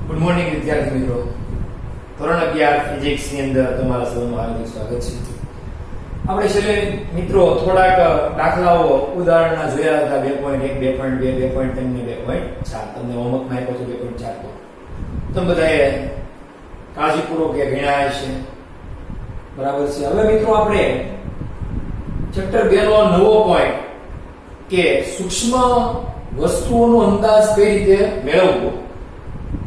Good morning વિદ્યાર્થી મિત્રો, ધોરણ 11 ફિઝિક્સ ની અંદર તમારા સૌનું હાર્દિક સ્વાગત છે. આપણે છેલ્લે મિત્રો થોડાક દાખલાઓ ઉદાહરણના જોયા હતા 2.1, 2.2, 2.3 ને 2.4. તમને હોમવર્કમાં આપ્યો હતો 2.4. તમે બધાએ કાળજીપૂર્વક ગણ્યા છે, બરાબર છે. હવે મિત્રો આપણે ચેપ્ટર 2 નો નવો પોઈન્ટ કે સૂક્ષ્મ વસ્તુઓનો અંદાજ કઈ રીતે મેળવવો,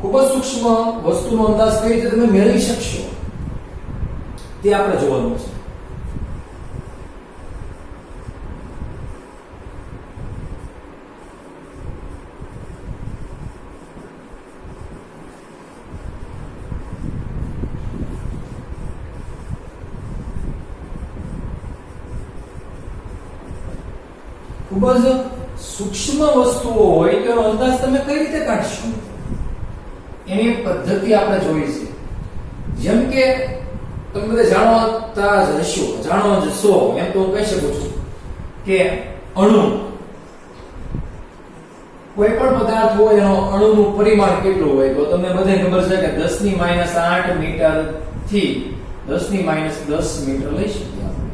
ખૂબ જ સૂક્ષ્મ વસ્તુનો અંદાજ કઈ રીતે તમે મેળવી શકશો તે આપણે જોવાનું છે. ખૂબ જ સૂક્ષ્મ વસ્તુઓ હોય તેનો અંદાજ તમે કઈ રીતે કાઢશો એની પદ્ધતિ આપણે જોઈ છે. જેમ કે તમે બધા જાણતા જ હશો એમ તો હું કહી શકું છું કે અણુ, કોઈ પણ પદાર્થ હોય એનો અણુનું પરિમાણ કેટલું હોય તો તમને બધાને ખબર છે કે 10⁻8 મીટર થી 10⁻10 મીટર લઈ શકીએ આપણે.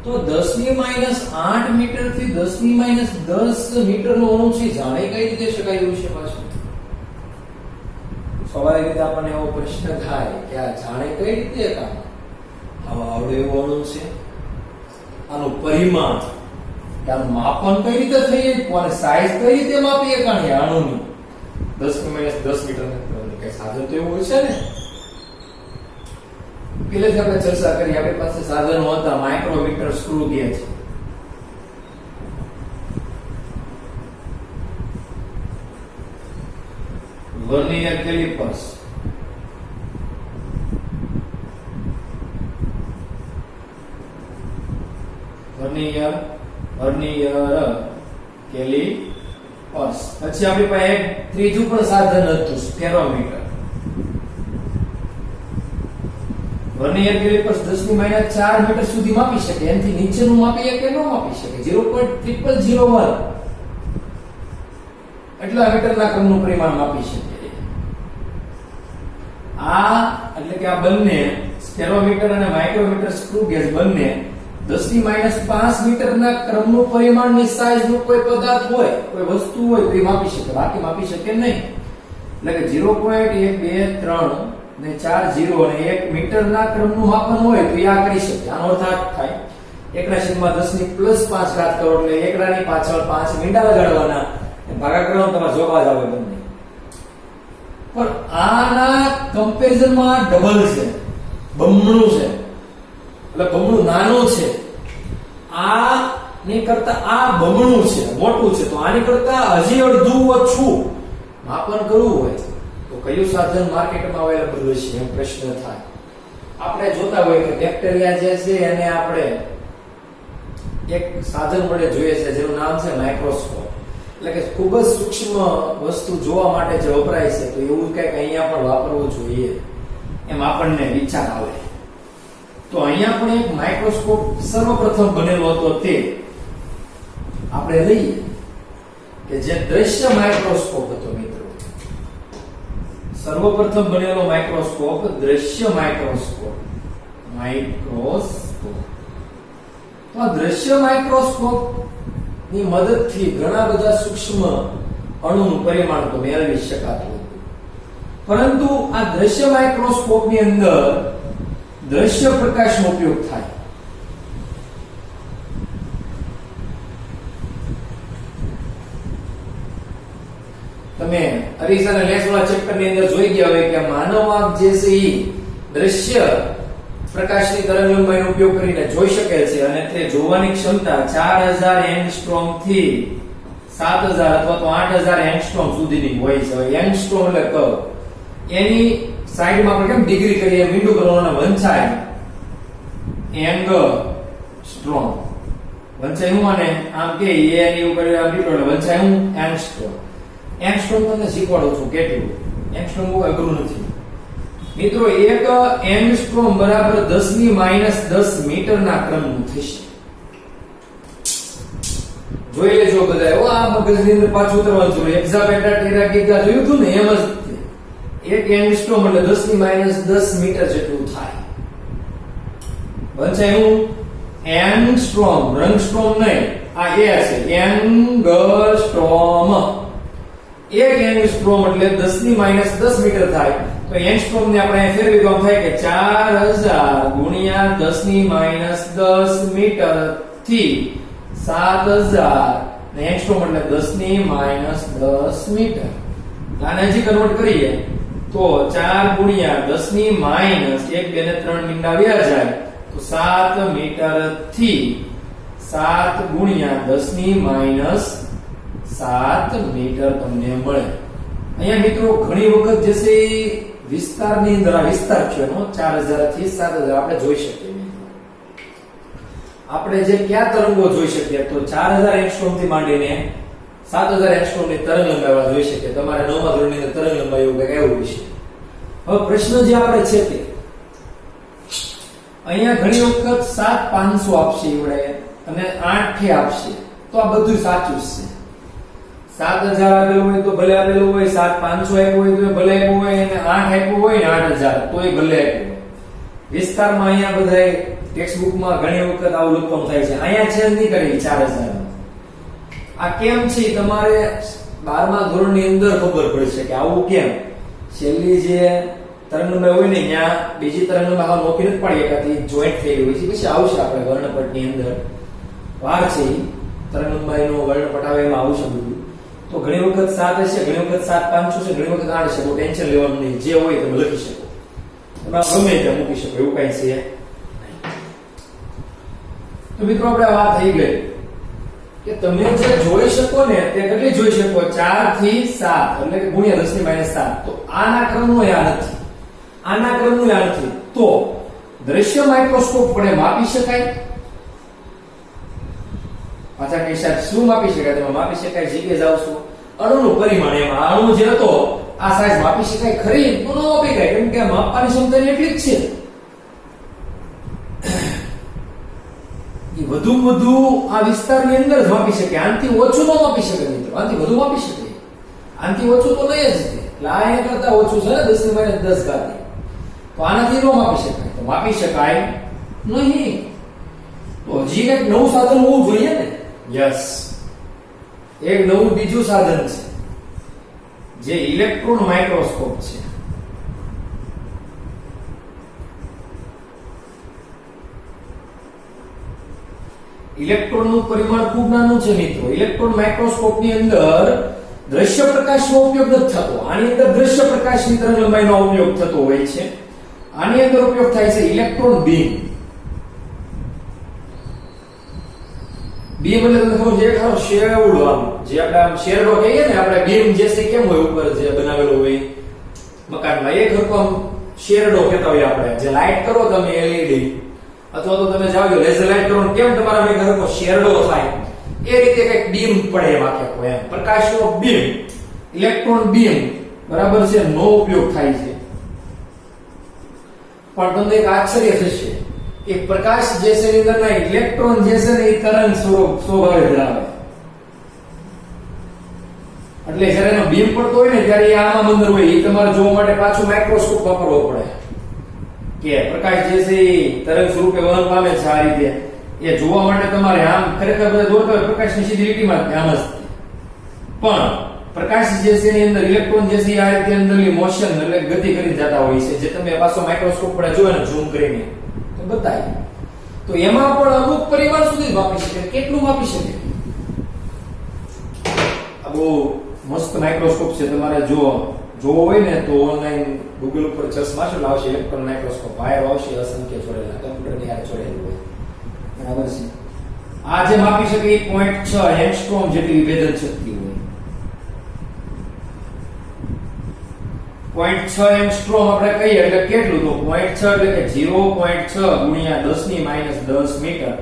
તો 10⁻8 મીટર થી 10⁻10 મીટર નો અણુ છે, જાણે કઈ રીતે શકાય એવું છે? પાછું સ્વાભાવિક રીતે આપણને એવો પ્રશ્ન થાય કે આ જાણે કઈ રીતે કામ આવડે એવું અણુ છે, આનું પરિમાણ કે આનું માપન કઈ રીતે થઈ અને સાઈઝ કઈ રીતે માપીએ કાણે અણુની 10⁻10 મીટર કે સાધન તો એવું છે ને. પહેલેથી આપણે ચર્ચા કરી, આપણી પાસે સાધનો હતા, micrometer, screw gauge. Vernier calipers, vernier calipers. પછી આપણી પાસે એક ત્રીજું પણ સાધન હતું, સ્ફેરોમીટર. વર્નિયર કેલિપર્સ 10⁻4 મીટર સુધી માપી શકે, એનાથી નીચેનું માપીએ કે ન માપી શકે. 0.0001 એટલા મીટરના ક્રમનું પરિમાણ માપી શકે. આ એટલે કે આ બંને સ્ફેરોમીટર અને માઇક્રોમીટર, સ્ક્રૂ ગેજ બંને 10⁻5 મીટરના ક્રમનું પરિમાણની સાઈઝનું કોઈ પદાર્થ હોય, કોઈ વસ્તુ હોય તો એ માપી શકે, બાકી માપી શકે નહીં. એટલે કે 0.1, 2, 3 ને 4 0 અને 1 મીટરના ક્રમનું માપન હોય તો આ કરી શકે. આનો અર્થ આ થાય 1/10⁻5 કરો એટલે એકડાની પાછળ 5 મીંડા લગાડવાના, ભાગાકાર તમારે જવાબ જ આવે બંને. પણ આના કમ્પેરિઝનમાં ડબલ છે, બમણું છે, એટલે બમણું નાનું છે. આ ની કરતા આ બમણું છે, મોટું છે. તો આની કરતા હજી અડધું ઓછું માપન કરવું હોય તો કયું સાધન માર્કેટમાં અવેલેબલ હોય છે એમ પ્રશ્ન થાય. આપણે જોતા હોય કે બેક્ટેરિયા જે છે એને આપણે એક સાધન વડે જોઈએ છે જેનું નામ છે માઇક્રોસ્કોપ. એટલે કે ખૂબ જ સૂક્ષ્મ વસ્તુ જોવા માટે જે વપરાય છે, તો એવું કંઈક અહીંયા પણ વાપરવું જોઈએ એમ આપણને વિચાર આવે. તો અહીંયા પણ એક માઇક્રોસ્કોપ સર્વપ્રથમ બનેલો હતો, તે આપણે લઈએ કે જે દ્રશ્ય માઇક્રોસ્કોપ હતો. મિત્રો, સર્વપ્રથમ બનેલો માઇક્રોસ્કોપ દ્રશ્ય માઇક્રોસ્કોપ. તો આ દ્રશ્ય માઇક્રોસ્કોપ ની મદદથી ઘણા બધા સૂક્ષ્મ અણુનું પરિમાણ તો મેળવી શકાતું હતું. પરંતુ આ દ્રશ્ય માઇક્રોસ્કોપની અંદર દ્રશ્ય પ્રકાશનો ઉપયોગ થાય. તમે અરીસા અને લેન્સવાળા ચેપ્ટરની અંદર જોઈ ગયા હોય કે માનવ આંખ જે છે એ દ્રશ્ય પ્રકાશની તરંગલંબાઈનો ઉપયોગ કરીને જોઈ શકે છે, અને તે જોવાની ક્ષમતા 4000 એંગસ્ટ્રોમ થી 7000 અથવા તો 8000 એંગસ્ટ્રોમ સુધીની હોય છે. એંગસ્ટ્રોમ એટલે કર્વ, એની સાઈડમાં આપણે કેમ ડિગ્રી કરીએ મીંડું કરવાનો, વંચાય એંગસ્ટ્રોમ. વંચાય હું અને આમ કે એની ઉપર આમ ડીટો વંચાય હું એંગસ્ટ્રોમ. એંગસ્ટ્રોમ તમને શીખવાડું છું કેટલું. એંગસ્ટ્રોમ બહુ અઘરું નથી મિત્રો. એક એંગસ્ટ્રોમ બરાબર 10⁻10 મીટરના ક્રમનું થશે. જોઈ લેજો બધા આ મગજની અંદર પાછું ઉતરવાનું છે એક્ઝા પેટા ટેરા ગીગા જોયું હતું ને એમ જ એક એંગસ્ટ્રોમ એટલે 10 ની -10 મીટર જેટલું થાય વંચાયું એંગસ્ટ્રોમ રંગસ્ટ્રોમ નહીં આ એ છે એંગસ્ટ્રોમ એક એંગસ્ટ્રોમ એટલે 10 ની -10 મીટર થાય તો એંગસ્ટ્રોમ ને આપણે ફેરવી તો આમ થાય કે 4000 ગુણ્યા 10 ની -10 મીટર થી 7000 ને એંગસ્ટ્રોમ એટલે 10 ની -10 મીટર આને હજી કન્વર્ટ કરીએ તો 4 ગુણ્યા 10 ની -1 2 ને 3 મીંડા વ્યા જાય તો 7 મીટર થી 7 ગુણ્યા 10 ની -7 મીટર તમને મળે અહીંયા મિત્રો ઘણી વખત જે છે વિસ્તારની અંદર આ વિસ્તાર છે એનો 4000 થી 7000 આપણે જોઈ શકીએ આપણે જે કયા તરંગો જોઈ શકીએ તો 4000 એંગસ્ટ્રોમ થી માંડીને 7000 એંગસ્ટ્રોમ ની તરંગ લંબાઈ જોઈ શકીએ તમારે 9મા ધોરણની અંદર તરંગ લંબાઈ એવું કંઈક એવું વિશે હવે પ્રશ્ન જે આપણે છે કે અહીંયા ઘણી વખત 7500 આપશે એવડે અને 8 થી આપશે તો આ બધું સાચું છે 7000 આપેલું હોય તો ભલે આપેલું હોય 7500 આપ્યું હોય તો ભલે આપ્યું હોય અને 8 આપ્યું હોય ને 8000 તોય ભલે આપ્યું વિસ્તારમાં અહીંયા બધાય ટેક્સ્ટ બુકમાં ઘણી વખત આવું લખવાનું થાય છે અહીંયા ચેન્જ નહીં કરી 4000 આ કેમ છે તમારે 12મા ધોરણની અંદર ખબર પડશે કે આવું કેમ છેલ્લી જે તરંગલંબાઈ હોય ને ત્યાં બીજી તરંગલંબાઈ હાવ નોકી નથી પડી એકાથી જોઈન્ટ થઈ હોય છે પછી આવશે આપણે વર્ણપટની અંદર વાર છે તરંગલંબાઈનો વર્ણપટ આવે એમાં આવશે બધું તો ઘણી વખત 7 હશે ઘણી વખત 7500 છે ઘણી વખત 8 છે તો ટેન્શન લેવાનું નહીં જે હોય તમે લખી શકો તમે ગમે ત્યાં મૂકી શકો એવું કઈ છે તો મિત્રો આપણે વાત થઈ ગઈ કે તમે જે જોઈ શકો ને તે કેટલી જોઈ શકો 4 થી 7 એટલે કે ગુણ્યા 10 ની -7 તો આના ક્રમનો આ નથી આના ક્રમનો આ નથી તો દ્રશ્ય માઇક્રોસ્કોપ વડે માપી શકાય પાછા કે સાહેબ શું માપી શકાય તમે માપી શકાય જીકે જાવ છો અણુનું પરિમાણ એમાં અણુ જે હતો આ સાઈઝ માપી શકાય ખરી તો ન માપી શકાય કેમ કે માપવાની ક્ષમતા એટલી જ છે એ વધુ આ વિસ્તારની અંદર જ માપી શકે આનાથી ઓછું ન માપી શકે મિત્રો આનાથી વધુ માપી શકે આનાથી ઓછું તો નહીં જ એટલે આ એના કરતા ઓછું છે ને 10 ની -10 ઘાત તો આનાથી ન માપી શકાય તો માપી શકાય નહીં તો હજી એક નવું સાધન હોવું જોઈએ ને યસ એક નવું બીજું સાધન છે જે ઇલેક્ટ્રોન માઇક્રોસ્કોપ છે ઇલેક્ટ્રોનનું પરિમાણ ખૂબ નાનું છે મિત્રો ઇલેક્ટ્રોન માઇક્રોસ્કોપની અંદર દ્રશ્ય પ્રકાશનો ઉપયોગ નથી થતો આની અંદર દ્રશ્ય પ્રકાશની તરંગલંબાઈનો ઉપયોગ થતો હોય છે આની અંદર ઉપયોગ થાય છે ઇલેક્ટ્રોન બીમ બીમ એટલે તમને ખબર છે એક હારો શેવડો આમ જે આપણે આમ શેરડો કહીએ ને આપણે બીમ જે છે કેમ હોય ઉપર જે બનાવેલો હોય મકાનમાં એક રકમ શેરડો કહેતા હોય આપણે જે લાઈટ કરો તમે એલઈડી અથવા તો તમે જાવ લેઝર લાઈટ કરો કેમ તમારા ઘરમાં શેરડો થાય એ રીતે કઈક બીમ પડે એમ આખો એમ પ્રકાશનો બીમ ઇલેક્ટ્રોન બીમ બરાબર છે નો ઉપયોગ થાય છે પણ તમને એક આશ્ચર્ય થશે કે પ્રકાશ જે છે એની અંદરના ઇલેક્ટ્રોન જે છે ને એ તરંગ સ્વભાવે ધરાવે એટલે જ્યારે એનો બીમ પડતો હોય ને ત્યારે આમાં અંદર હોય એ તમારે જોવા માટે પાછું માઇક્રોસ્કોપ વાપરવો પડે કે પ્રકાશ જે છે એ તરંગ સ્વરૂપે વહન પામે છે આ રીતે એ જોવા માટે તમારે આમ ખરેખર બધા દોરતા હોય પ્રકાશની સીધી લીટીમાં આમ જ પણ પ્રકાશ જે છે એની અંદર ઇલેક્ટ્રોન જે છે આ રીતે અંદરની મોશન એટલે ગતિ કરી જતા હોય છે જે તમે પાછો માઇક્રોસ્કોપ વડે જોયો ને ઝૂમ કરીને તો બતાય તો એમાં પણ અમુક પરિમાણ સુધી માપી શકે કેટલું માપી શકે આ બહુ મસ્ત માઇક્રોસ્કોપ છે તમારે જોવો હોય ને તો ઓનલાઈન ગૂગલ ઉપર સર્ચ મારશો આવશે ઇલેક્ટ્રોન માઇક્રોસ્કોપ વાયર આવશે અસંખ્ય જોડેલા કમ્પ્યુટરની હારે જોડેલું હોય બરાબર છે આ જે માપી શકે એ 0.6 એંગસ્ટ્રોમ જેટલી વિભેદન શક્તિ હોય 0.6 એંગસ્ટ્રોમ આપણે કહીએ એટલે કેટલું તો 0.6 એટલે કે 0.6 ગુણ્યા 10 ની -10 મીટર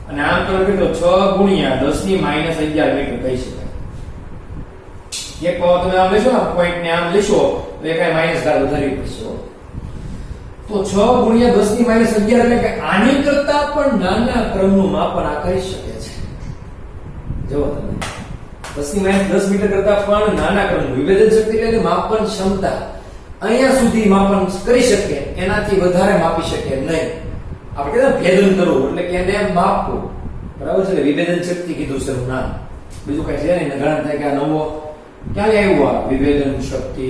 અને આમ તો કેટલો 6 ગુણ્યા 10 ની -11 મીટર કહી શકાય એક પાવ તમે આમ લેશો ને પોઈન્ટ ને આમ લેશો તો એ કઈ માઈનસ કાર વધારી પડશે તો 6 ગુણ્યા 10 ની -11 એટલે કે આની કરતા પણ નાના ક્રમનું માપન આ કરી શકે છે જો તમે 10 મીટર કરતા પણ નાના ક્રમનું વિભેદન શક્તિ એટલે માપન ક્ષમતા અહીંયા સુધી માપન કરી શકે, એનાથી વધારે માપી શકે નહીં. આપણે કહેતા ભેદન કરવું એટલે કે એને માપવું, બરાબર છે. વિભેદન શક્તિ કીધું છે એનું નામ, બીજું કઈ છે નહીં. ઘણા થાય કે આ નવો ક્યાં આવ્યું આ વિભેદન શક્તિ.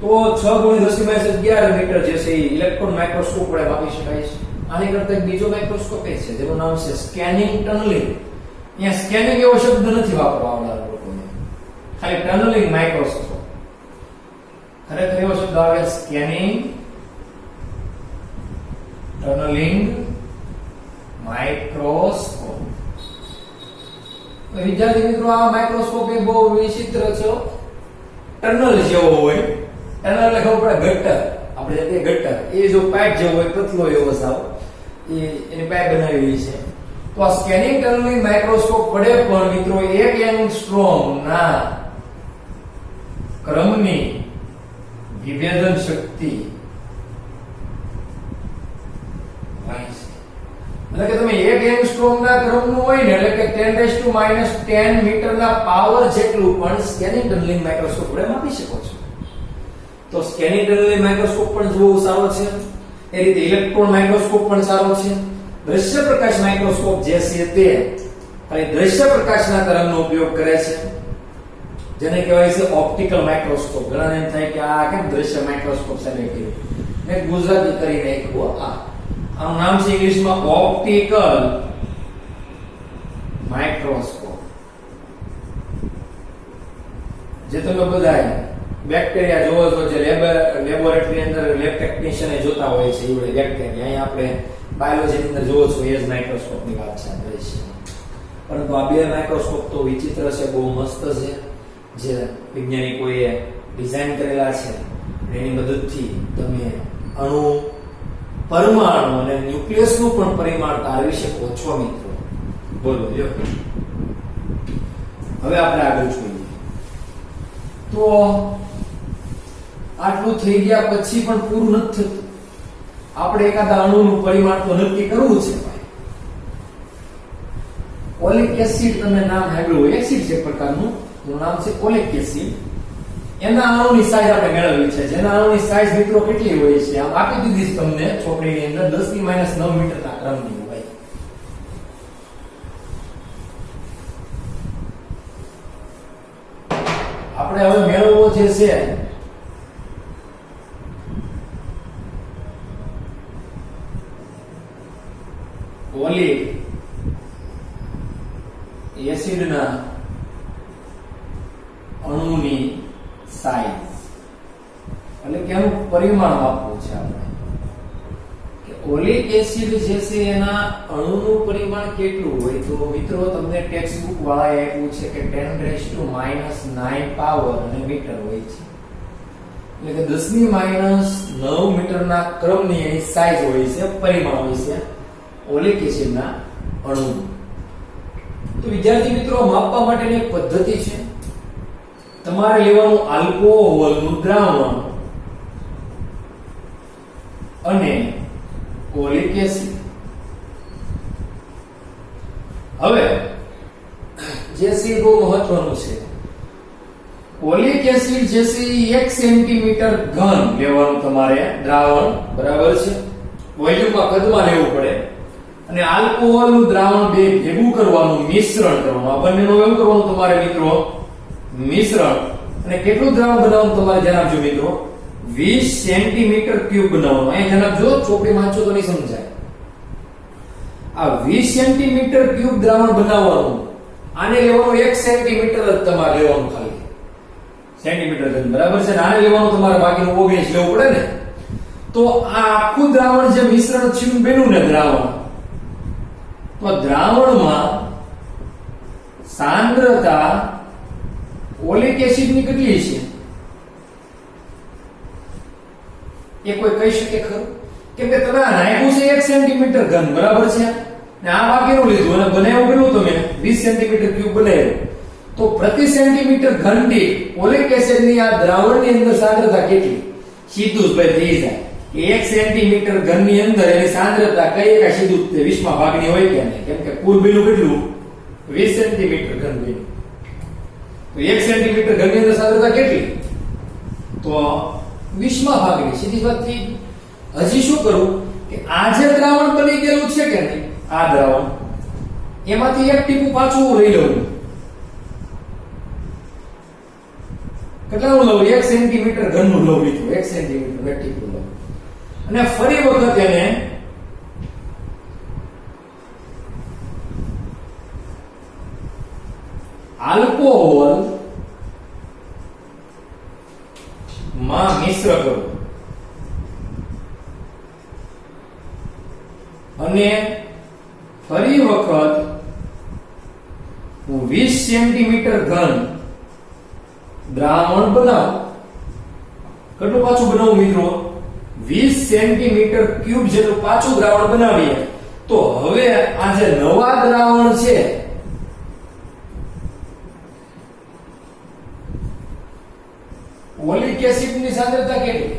તો 6 × 10⁻11 મીટર જે છે એ ઇલેક્ટ્રોન માઇક્રોસ્કોપ વડે માપી શકાય છે. આની કરતા એક બીજો માઇક્રોસ્કોપ છે જેનું નામ છે સ્કેનિંગ ટનલિંગ. અહીંયા સ્કેનિંગ એવો શબ્દ નથી વાપરવાનો લોકોને, ખાલી ટનલિંગ માઇક્રોસ્કોપ. ખરેખર એવો શબ્દ આવે સ્કેનિંગ ટનલિંગ માઇક્રોસ્કોપ. વિદ્યાર્થી મિત્રો, આ માઇક્રોસ્કોપ એ બહુ વિચિત્ર છે. ટનલ જેવો હોય, ટનલ એટલે ખબર પડે ગટર, આપણે જે ગટર એ જો પાઇપ જેવો હોય, પતલો એવો સાવ, એની પાઇપ બનાવેલી છે. તો આ સ્કેનિંગ ટનલિંગ માઇક્રોસ્કોપ વડે પણ મિત્રો 1 એંગસ્ટ્રોમ ના ક્રમની વિભેદન શક્તિ એટલે કે તમે 1 એંગસ્ટ્રોમ ના ક્રમનું હોય ને, એટલે કે 10⁻10 મીટરના પાવર જેટલું પણ સ્કેનિંગ ટનલિંગ માઇક્રોસ્કોપ વડે માપી શકો છો. તો સ્કેનિંગ ટનલિંગ માઇક્રોસ્કોપ પણ જોવો સારો છે. એ રીતે ઇલેક્ટ્રોન માઇક્રોસ્કોપ પણ સારો છે. દ્રશ્ય પ્રકાશ માઇક્રોસ્કોપ જે છે તે ખાલી દ્રશ્ય પ્રકાશના તરંગનો ઉપયોગ કરે છે, જેને કહેવાય છે ઓપ્ટિકલ માઇક્રોસ્કોપ. ઘણાને એમ થાય કે આ કેમ દ્રશ્ય માઇક્રોસ્કોપ સાથે કર્યું, મેં ગુજરાતી કરી નાખ્યું. આનું નામ છે ઇંગ્લિશમાં ઓપ્ટિકલ માઇક્રોસ્કોપ. જે તમે બધા બેક્ટેરિયા જોવો છો, જે લેબોરેટરી અંદર લેબ ટેકનિશિયન જોતા હોય છે, એવડે બેક્ટેરિયા અહીંયા આપણે બાયોલોજી ની અંદર જોવો છો, એ જ માઇક્રોસ્કોપ ની વાત છે દ્રશ્ય. પરંતુ આ બે માઇક્રોસ્કોપ તો વિચિત્ર છે, બહુ મસ્ત છે, જે વૈજ્ઞાનિકોએ ડિઝાઇન કરેલા છે. એની મદદથી તમે અણુ, પરમાણુ અને ન્યુક્લિયસ નું પણ પરિમાણ તારવી શકો છો મિત્રો. બોલો જો હવે આપણે આગળ જોઈએ. તો આટલું થઈ ગયા પછી પણ પૂરું નથી થતું. આપણે એકાદા અણુનું પરિમાણ તો નક્કી કરવું છે ભાઈ. ઓલિક એસિડ તમે નામ સાંભળ્યું હોય, એસિડ છે પ્રકારનું, એનું નામ છે ઓલિક એસિડ. એના અણુની સાઈઝ આપણે મેળવવી છે. જેના અણુની સાઈઝ મિત્રો કેટલી હોય છે આમ આપી દીધી છે તમને ચોપડીની અંદર, 10⁻9 મીટરના ક્રમની હોય. આપણે હવે મેળવવો જે છે ઓલિક એસિડના અણુની સાઈઝ, એટલે કે એનું પરિમાણ આપવું છે આપણે કે ઓલિક એસિડ જે છે એના અણુનું પરિમાણ કેટલું હોય. તો મિત્રો તમને ટેક્સ્ટ બુક વાળાએ આપ્યું છે કે 10⁻9 પાવર અને મીટર હોય છે, એટલે કે 10⁻9 મીટરના ક્રમની એની સાઈઝ હોય છે, પરિમાણ હોય છે ઓલિક એસિડના અણુ. તો વિદ્યાર્થી મિત્રો, માપવા માટેની એક પદ્ધતિ છે. તમારે લેવાનું આલ્કોહોલનું દ્રાવણ અને ઓલિક એસિડ. હવે જે છે બહુ મહત્વનું છે. ઓલિક એસિડ જે છે 1 સેન્ટીમીટર ઘન લેવાનું તમારે દ્રાવણ, બરાબર છે. વોલ્યુમમાં કદમાં લેવું પડે. અને આલ્કોહોલનું દ્રાવણ બે ભેગું કરવાનું, મિશ્રણ કરવાનું. આ બંનેનું એવું કરવાનું તમારે મિત્રો, મિશ્રણ. અને કેટલું દ્રાવણ બનાવવાનું તમારે જણાવજો મિત્રો, 20 સેન્ટીમીટર ક્યુબ બનાવવાનું. અહીંયા જણાવજો, ચોપડી વાંચો તો નહીં સમજાય. આ 20 સેન્ટીમીટર ક્યુબ દ્રાવણ બનાવવાનું. આને લેવાનું 1 સેન્ટીમીટર જ તમારે લેવાનું, ખાલી સેન્ટીમીટર જ, બરાબર છે. આને લેવાનું તમારે બાકીનું 19 લેવું પડે ને. તો આ આખું દ્રાવણ જે મિશ્રણ થયું બન્યું ને દ્રાવણ, તો દ્રાવણમાં સાંદ્રતા ઓલિક એસિડ ની કેટલી છે એ કોઈ કહી શકે ખરું? કેમ કે તમે નાખ્યું છે 1 સેન્ટીમીટર ઘન, બરાબર છે, ને આ બાકીનું લીધું અને બનાવ્યું કેટલું તમે 20 સેન્ટીમીટર ક્યુબ બનાવ્યું. તો પ્રતિ સેન્ટીમીટર ઘન દીઠ ઓલિક એસિડ ની આ દ્રાવણની અંદર સાંદ્રતા કેટલી? સીધું જ ભાઈ થઈ જાય કે 1 સેન્ટીમીટર ઘન ની અંદર એની સાંદ્રતા કઈ એક સીધું 20 માં ભાગની હોય કે નહીં, કેમ કે કુલ બિલું કેટલું 20 સેન્ટીમીટર ઘન બિલું. તો 1 સેન્ટીમીટર ઘનની અંદર સાંદ્રતા કેટલી? તો 20 માં ભાગની. સીધી વાતથી હજી શું કરું કે આ જે દ્રાવણ બની ગયેલું છે કે નહીં, આ દ્રાવણ, એમાંથી એક ટીપું પાછું લઈ લઉં. કેટલાનું લઉં? 1 સેન્ટીમીટર ઘનનું લઉં. લીધું 1 સેન્ટીમીટર એક ટીપું લઉં અને ફરી વખત એને આલ્કોહોલ માં મિશ્ર કરું અને ફરી વખત હું 20 સેન્ટીમીટર ઘન દ્રાવણ બનાવું. કેટલું પાછું બનાવું મિત્રો? 20 સેન્ટીમીટર ક્યુબ જેટલું પાછું દ્રાવણ બનાવીએ. તો હવે આ જે નવા દ્રાવણ છે ઓલિક એસિડ ની સાંદ્રતા કેટલી?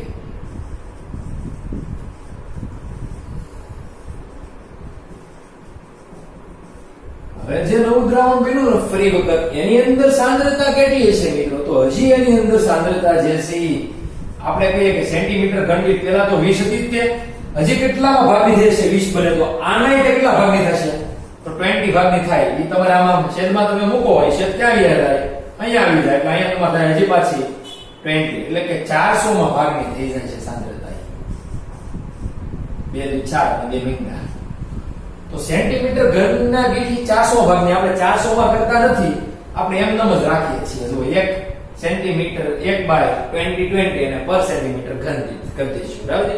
હવે જે નવું દ્રાવણ બન્યું ને ફરી વખત એની અંદર સાંદ્રતા કેટલી હશે મિત્રો? તો હજી એની અંદર સાંદ્રતા જે છે આપણે કહીએ કે સેન્ટીમીટર ઘન દીઠ પહેલા તો 20 હતી જ તે, હજી કેટલામાં ભાગની થશે? 20 બને તો આના કેટલા ભાગની થશે? તો 20 ભાગની થાય. એ તમારે આમાં છેદમાં તમે મૂકો હોય છેદ ક્યાં જાય? અહીંયા આવી જાય. એટલે અહીંયા તમારે થાય હજી પાછી 20, એટલે કે 400 માં ભાગની થઈ જાય છે સાંદ્રતા. 2 × 4 અને 2 મીંડા. તો સેન્ટીમીટર ઘનના દીઠ 400 ભાગની આપણે 400 માં કરતા નથી, આપણે એમનેમ જ રાખીએ છીએ. જો 1 સેન્ટીમીટર 1/20 અને પર સેન્ટીમીટર ઘન દીઠ કરી દઈશું. બરાબર?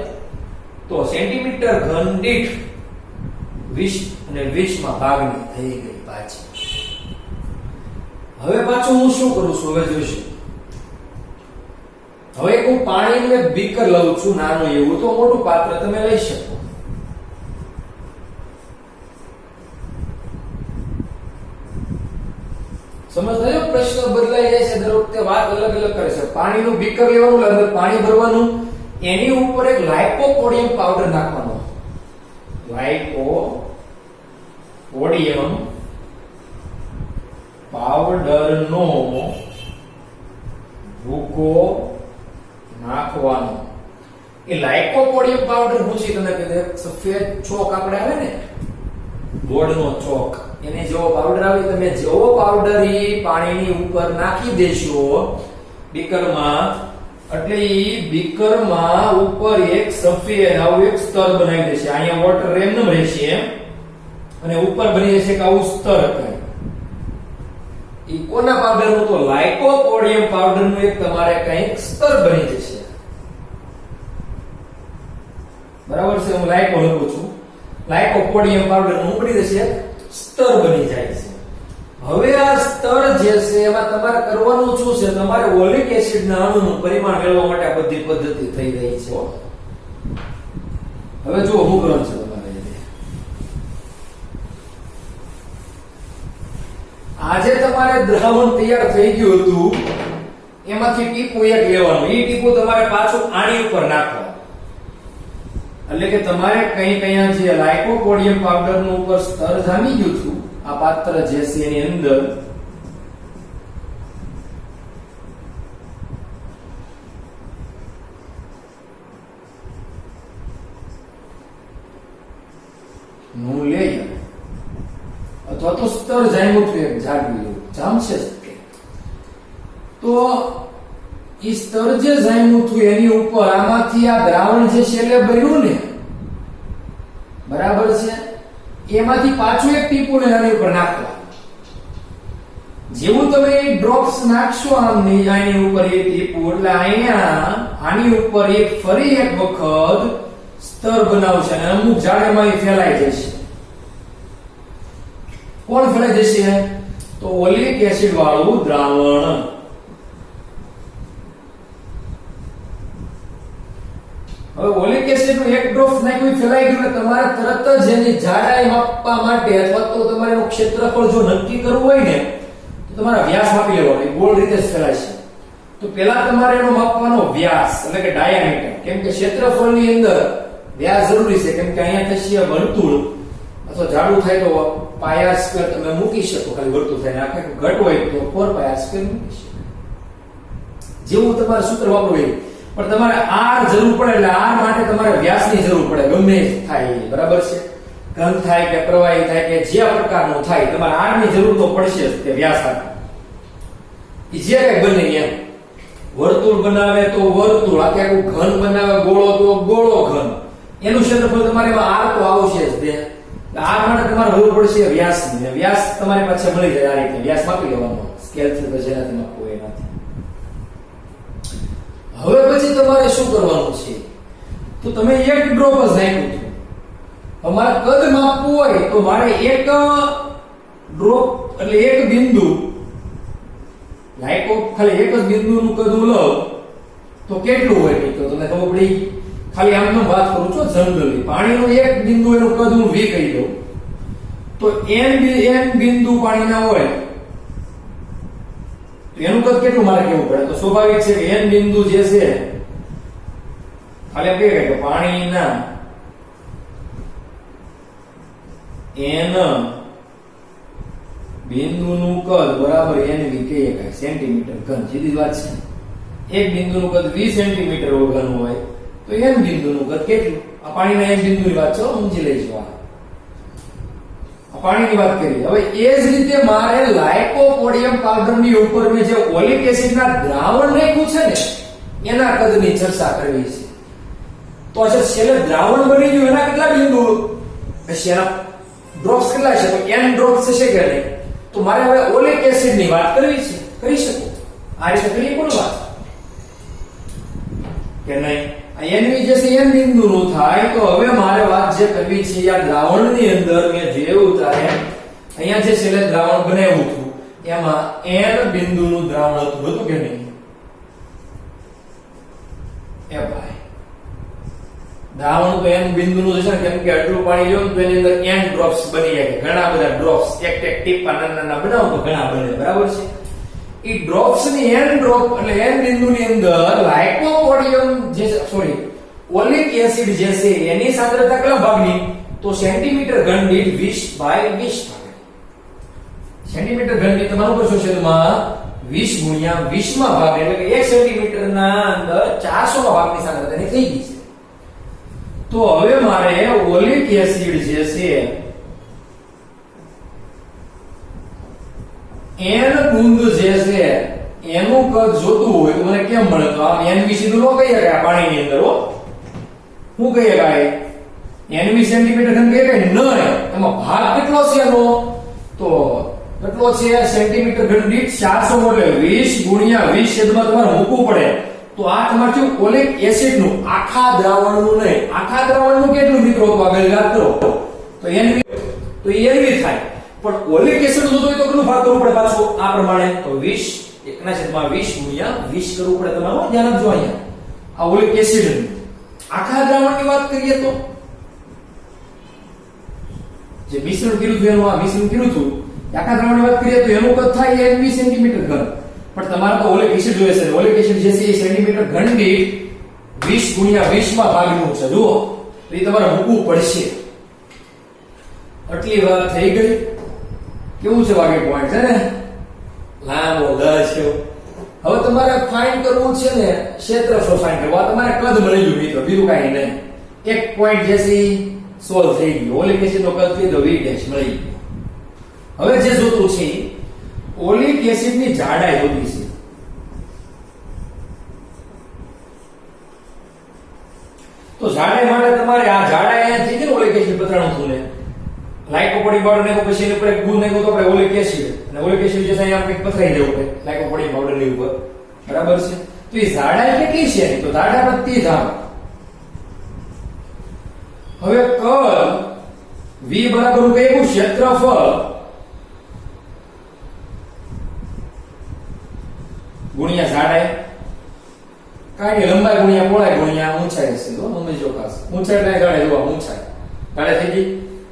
તો સેન્ટીમીટર ઘન દીઠ 20 અને 20 માં ભાગની થઈ ગઈ પાછી. હવે પાછું હું શું કરું છું? હવે જોઈશું. હવે હું પાણીનું એક બીકર લઉં છું, નાનું એવું, તો મોટું પાત્ર તમે લઈ શકો. સમજતા? પ્રશ્ન બદલાઈ જાય છે દર વખતે, વાત અલગ અલગ કરે છે. પાણીનું બીકર લેવાનું, અંદર પાણી ભરવાનું, એની ઉપર એક લાઇકોપોડિયમ પાવડર નાખવાનો. લાઇકોપોડિયમ પાવડરનો ભૂકો નાખવાનો. એ લાઇકોપોડિયમ પાવડર હું છે તમને કીધું, સફેદ ચોક આપણે આવે ને, ગોળનો ચોક, એને જેવો પાવડર આવે, તમે જેવો પાવડર એ પાણીની ઉપર નાખી દેશો બીકરમાં, એટલે ઈ બીકરમાં ઉપર એક સફેદ આવું એક સ્તર બનાવી દેશે. અહીંયા વોટર એમનેમ રહેશે અને ઉપર બની જશે કે આવું સ્તર કઈ. ઈ કોના પાવડરનું? તો લાઇકોપોડિયમ પાવડરનું એક તમારે કંઈક સ્તર બની જશે. બરાબર છે? હું લાઇકો લખું છું. લાઇકોપોડિયમ પાવડરનું બની જશે સ્તર બની જાય છે. હવે આ સ્તર જે છે એમાં તમારે કરવાનું શું છે? તમારે ઓલિક એસિડના અણુનું પરિમાણ મેળવવા માટે આ બધી પદ્ધતિ થઈ રહી છે. હવે જો હું કરવાનું છે તમારે, આજે તમારે દ્રાવણ તૈયાર થઈ ગયું હતું, એમાંથી ટીપું એક લેવાનું. એ ટીપું તમારે પાછું આની ઉપર નાખવાનું. એટલે કે તમારે કઈ કયા જે લાઇકોપોડિયમ પાવડરનું ઉપર સ્તર જામી ગયું હતું, આ પાત્ર જે છે એની અંદર નું લેયર અથવા તો સ્તર જામ્યું હતું એક જાડું જામશે. તો ઈ સ્તર જે જામ્યું હતું એની ઉપર આમાંથી આ દ્રાવણ જે છેલ્લે બન્યું ને, બરાબર છે, એમાંથી પાછું એક ટીપું આની ઉપર નાખવા. જેવું તમે ડ્રોપ્સ નાખશો આની ઉપર એક ટીપું, એટલે અહીંયા આની ઉપર એક ફરી એક વખત સ્તર બનાવશે અને અમુક જાડેમાં એ ફેલાઈ જશે. કોણ ફેલાઈ જશે? તો ઓલિક એસિડ વાળું દ્રાવણ. હવે ઓલિક એસિડ નું એક ડ્રોપ નાખ્યું ફેલાઈ ગયું, તમારે તરત જ એની જાડાઈ માપવા માટે અથવા તો તમારે એનું ક્ષેત્રફળ જો નક્કી કરવું હોય ને, તો તમારે વ્યાસ માપી લેવાનો. ગોળ રીતે જ ફેલાય છે. તો પેલા તમારે એનો માપવાનો વ્યાસ, એટલે કે ડાયામીટર, કેમ કે ક્ષેત્રફળની અંદર વ્યાસ જરૂરી છે, કેમ કે અહીંયા થશે વર્તુળ અથવા જાડું થાય તો પાયા સ્ક્વેર તમે મૂકી શકો, ખાલી વર્તુળ થાય આખે ઘટ હોય તો 4 પાયા સ્ક્વેર મૂકી શકો. જેવું તમારે સૂત્ર વાપરવું હોય. પણ તમારે r જરૂર પડે એટલે r માટે તમારે વ્યાસની જરૂર પડે, ગમે થાય એ, બરાબર છે. ઘન થાય કે પ્રવાહી થાય કે જે પ્રકારનું થાય તમારે r ની જરૂર તો પડશે જ તે વ્યાસ આપે. જે કઈ બને એમ વર્તુળ બનાવે તો વર્તુળ, આખે આખું ઘન બનાવે ગોળો તો ગોળો ઘન, એનું ક્ષેત્રફળ તમારે એમાં r તો આવશે જ તે. r માટે તમારે જરૂર પડશે વ્યાસની, ને વ્યાસ તમારી પાસે મળી જાય આ રીતે. વ્યાસ માપી લેવાનો સ્કેલ થી, તો જેનાથી માપવું એનાથી. હવે પછી તમારે શું કરવાનું છે, તો તમે એક ડ્રોપ જ નાખ્યું હતું. અમારે કદ માપવું હોય તો મારે એક ડ્રોપ એટલે એક બિંદુ લાઈકો, ખાલી એક જ બિંદુનું કદ હું લઉં તો કેટલું હોય તો તમને ખબર પડી. ખાલી આમનો વાત કરું છું જનરલી. પાણીનું એક બિંદુ એનું કદ હું v કહી દઉં તો n બિંદુ પાણીના હોય તો એનું કદ કેટલું મારે કેવું પડે. તો સ્વાભાવિક છે કે n બિંદુ જે છે, ખાલી એમ કહે કે પાણીના n બિંદુનું કદ બરાબર nv કહીએ કાય સેન્ટીમીટર ઘન. સીધી વાત છે. એક બિંદુનું કદ 20 સેન્ટીમીટર ઘન હોય તો n બિંદુનું કદ કેટલું. આ પાણીના n બિંદુની વાત છે, સમજી લઈશું. આ પાણીની વાત કરી. હવે એ જ રીતે મારે લાઇકોપોડિયમ પાવડરની ઉપર મેં જે ઓલિક એસિડના દ્રાવણ નાખ્યું છે ને એના કદની ચર્ચા કરવી છે. તો આ છેલ્લે દ્રાવણ બની ગયું એના કેટલા બિંદુ હશે, એના ડ્રોપ્સ કેટલા છે, તો n ડ્રોપ્સ છે કે નહીં. તો મારે હવે ઓલિક એસિડની વાત કરવી છે, કરી શકો. આ રીતે કરી કોણ વાત કે નહીં. nv જે છે n બિંદુનું થાય. તો હવે મારે વાત જે કરવી છે આ દ્રાવણની અંદર મેં જે ઉતારે અહીંયા જે છેલ્લે દ્રાવણ બનાવ્યું હતું એમાં n બિંદુનું દ્રાવણ હતું કે નહીં. એ ભાઈ દ્રાવણ તો n બિંદુનું છે ને, કેમ કે આટલું પાણી લો તો એની અંદર n ડ્રોપ્સ બની જાય, ઘણા બધા ડ્રોપ્સ, એક ટીપા નાના બનાવો તો ઘણા બને, બરાબર છે. ઈ ડ્રોપ્સ ની n ડ્રોપ એટલે n બિંદુની અંદર લાઇકોપોડિયમ જે સોરી ઓલિક એસિડ જે છે એની સાંદ્રતા કેટલા ભાગની, તો સેન્ટીમીટર ઘન દીઠ 20/20 ભાગ. સેન્ટીમીટર ઘન દીઠ તમારું કરશો છેદમાં 20 ગુણ્યા 20 માં ભાગ, એટલે કે 1 સેન્ટીમીટર ના અંદર 400 માં ભાગની સાંદ્રતાની થઈ ગઈ છે. તો હવે મારે ઓલિક એસિડ જે છે n બુંદ જે છે એનું કદ જોતું હોય તો મને કેમ મળે, તો આ nv સીધું નો કહીએ કે આ પાણીની અંદર હો હું કહીએ કે nv સેન્ટીમીટર ઘન કહીએ કે નહીં. એમાં ભાગ કેટલો છે એનો, તો કેટલો છે સેન્ટીમીટર ઘન દીઠ 400 એટલે 20 ગુણ્યા 20 છેદમાં તમારે મૂકવું પડે. તો આ તમારે શું ઓલિક એસિડ નું આખા દ્રાવણનું નહીં, આખા દ્રાવણનું કેટલું મિત્રો તો આગળ યાદ કરો તો nv તો nv થાય. પણ ઓલિક એસિડ જોતો હોય તો કેટલું ભાગ કરવું પડે પાછું આ પ્રમાણે, તો 20 1/20 ગુણ્યા 20 કરવું પડે. તમારે ધ્યાન આપજો અહીંયા આ ઓલિક એસિડ આખા દ્રાવણની વાત કરીએ તો જે મિશ્રણ કર્યું હતું એનું આ મિશ્રણ કર્યું હતું આખા દ્રાવણની વાત કરીએ તો એનું કદ થાય 20 સેન્ટીમીટર ઘન. પણ તમારે તો ઓલિક એસિડ જોઈએ છે, ઓલિક એસિડ જે છે એ સેન્ટીમીટર ઘન દીઠ 20 ગુણ્યા 20 માં ભાગનું છે. જુઓ તો એ તમારે મૂકવું પડશે. આટલી વાત થઈ ગઈ. કેવું છે વાગે પોઈન્ટ છે ને લાંબો દ છે. હવે તમારે ફાઇન્ડ કરવું છે ને ક્ષેત્રફળ ફાઇન્ડ કરવા. તમારે કદ મળી ગયું મિત્રો, બીજું કાંઈ નહીં. એક પોઈન્ટ જે છે સોલ્વ થઈ ગયું. ઓલિક એસિડ નો કદ કીધો v' મળી ગયું. હવે જે જોતું છે ઓલિક એસિડ ની જાડાઈ જોતી છે. તો જાડાઈ માટે તમારે આ જાડાઈ અહીંયાથી છે ને ઓલિક એસિડ પતરાણું થયું ને લાઇકોપોડિયમ પાવડર ને પછી એની ઉપર એક ગુણ નાખ્યો તો આપણે ઓલિક એસિડ, અને ઓલિક એસિડ જે છે અહીંયા કંઈક પથરાઈ દેવું પડે લાઇકોપોડિયમ પાવડર ની ઉપર, બરાબર છે. તો એ જાડાઈ કેટલી છે, તો જાડાઈ આપણે 30 ધારો. હવે કદ v બરાબર કયું ક્ષેત્રફળ ગુણ્યા જાડાઈ, કાંઈ લંબાઈ ગુણ્યા પહોળાઈ ગુણ્યા ઊંચાઈ છે. તો સમજો ખાસ ઊંચાઈ એટલે જાડાઈ જોવા ઊંચાઈ જાડાઈ થઈ ગઈ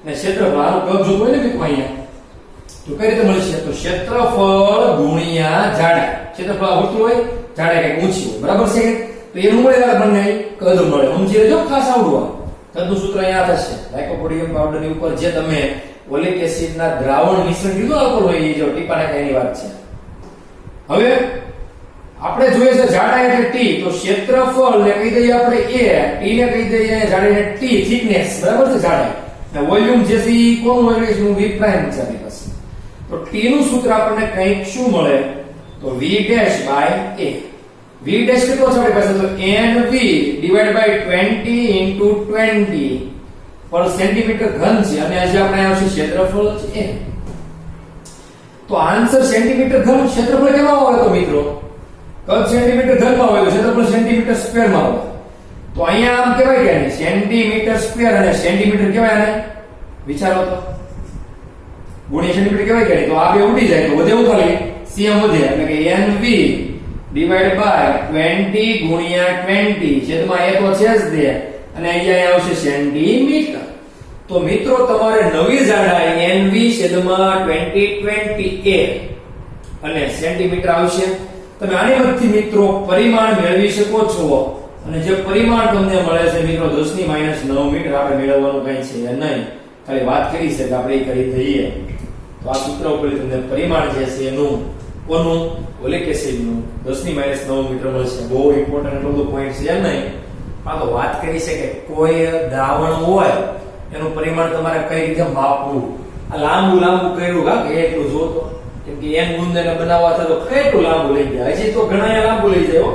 ને ક્ષેત્રફળ આનું કદ જોતું હોય ને મિત્રો અહીંયા તો કઈ રીતે મળશે, તો ક્ષેત્રફળ ગુણ્યા જાડાઈ. ક્ષેત્રફળ વર્તુળ હોય, જાડાઈ કઈક ઊંચી હોય, બરાબર છે. તો એનું મળે બંને કદ મળે. સમજી લેજો ખાસ આવડવા. કદનું સૂત્ર અહીંયા થશે લાઇકોપોડિયમ પાવડર ની ઉપર જે તમે ઓલિક એસિડના દ્રાવણ મિશ્રણ કીધું આલ્કોહોલ હોય એ જો ટીપા નાખે એની વાત છે. હવે આપણે જોઈએ છે જાડાઈ એટલે ટી, તો ક્ષેત્રફળ ને કહી દઈએ આપણે a, ટી ને કહી દઈએ જાડાઈને t, થિકનેસ બરાબર છે જાડાઈ, અને વોલ્યુમ જે છે ઈ કોનું હોય છે v પ્રાઇમ છે આપણી પાસે. તો t નું સૂત્ર આપણને કંઈક શું મળે તો v dash by a. v dash કેટલો છે આપણી પાસે તો nv ડિવાઇડ બાય 20 into 20 પર સેન્ટીમીટર ઘન છે, અને આજે આપણે આવશે ક્ષેત્રફળ છે a. તો આન્સર સેન્ટીમીટર ઘન, ક્ષેત્રફળ કેમાં આવે તો મિત્રો કદ સેન્ટીમીટર ઘનમાં હોય તો ક્ષેત્રફળ સેન્ટીમીટર સ્ક્વેર માં આવે. તો અહીંયા આમ કહેવાય કે નહીં સેન્ટીમીટર સ્ક્વેર અને સેન્ટીમીટર કહેવાય, આને વિચારો તો ગુણ્યા સેન્ટીમીટર કહેવાય કે નહીં, તો આ બે ઉડી જાય તો વધે એવું ખાલી cm વધે, એટલે કે nv ડિવાઇડ બાય 20 ગુણ્યા 20 છેદમાં a તો છે જ દે, અને અહીંયા આવશે સેન્ટીમીટર. તો મિત્રો તમારે નવી જાડાઈ nv છેદમાં 20 a અને સેન્ટીમીટર આવશે. તમે આની મદદથી મિત્રો પરિમાણ મેળવી શકો છો, અને જે પરિમાણ તમને મળે છે મિત્રો 10⁻9 મીટર આપણે મેળવવાનું કઈ છે નહીં, ખાલી વાત કરી છે કે આપણે એ કરી દઈએ. તો આ સૂત્ર ઉપર તમને પરિમાણ જે છે એનું કોનું ઓલિક એસિડનું 10⁻9 મીટર મળશે. બહુ ઇમ્પોર્ટન્ટ એટલો બધો પોઈન્ટ છે નહીં, આ તો વાત કરી છે કે કોઈ દ્રાવણ હોય એનું પરિમાણ તમારે કઈ રીતે માપવું. આ લાંબુ કર્યું કે એટલું જોતો, કેમ કે n ગુંદને બનાવવા થતો કેટલું લાંબુ લઈ ગયા, હજી તો ઘણા લાંબુ લઈ જાય,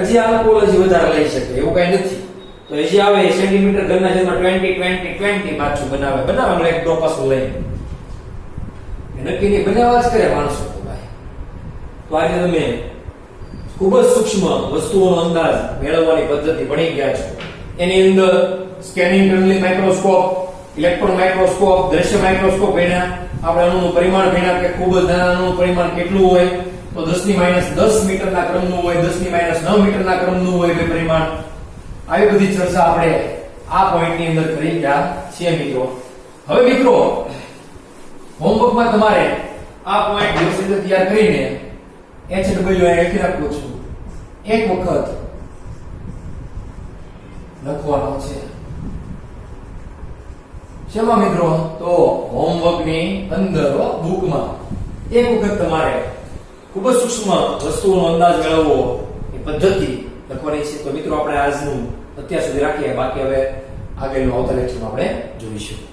હજી આલ્કોહોલ હજી વધારે લઈ શકે એવું કઈ નથી. તો હજી આવે સેન્ટીમીટર ઘનના જેમાં 20 પાછું બનાવે એક ડોપાસું લઈ નક્કી ની બનાવવા જ કરે માણસો. તો ભાઈ તો આજે તમે ખૂબ જ સૂક્ષ્મ વસ્તુઓનો અંદાજ મેળવવાની પદ્ધતિ ભણી ગયા છો. એની અંદર scanning tunnelling microscope, electron microscope, દ્રશ્ય માઇક્રોસ્કોપ ભણ્યા, આપણે અણુનું પરિમાણ ભણ્યા કે ખૂબ જ નાના અણુનું પરિમાણ કેટલું હોય તો 10⁻10 મીટરના ક્રમનું હોય, 10⁻9 મીટરના ક્રમનું હોય બે પરિમાણ. આવી બધી ચર્ચા આપણે આ પોઈન્ટની અંદર કરી ગયા છીએ મિત્રો. હવે મિત્રો હોમવર્કમાં તમારે આ પોઈન્ટ વ્યવસ્થિત તૈયાર કરીને HW અહીં લખી રાખું છું, એક વખત લખવાનો છે. શેમાં મિત્રો તો હોમવર્કની અંદર બુકમાં એક વખત તમારે ખૂબ જ સૂક્ષ્મ વસ્તુઓનો અંદાજ મેળવવો એ પદ્ધતિ લખવાની છે. તો મિત્રો આપણે આજનું અત્યાર સુધી રાખીએ, બાકી હવે આગળનું આવતા લેક્ચરમાં આપણે જોઈશું.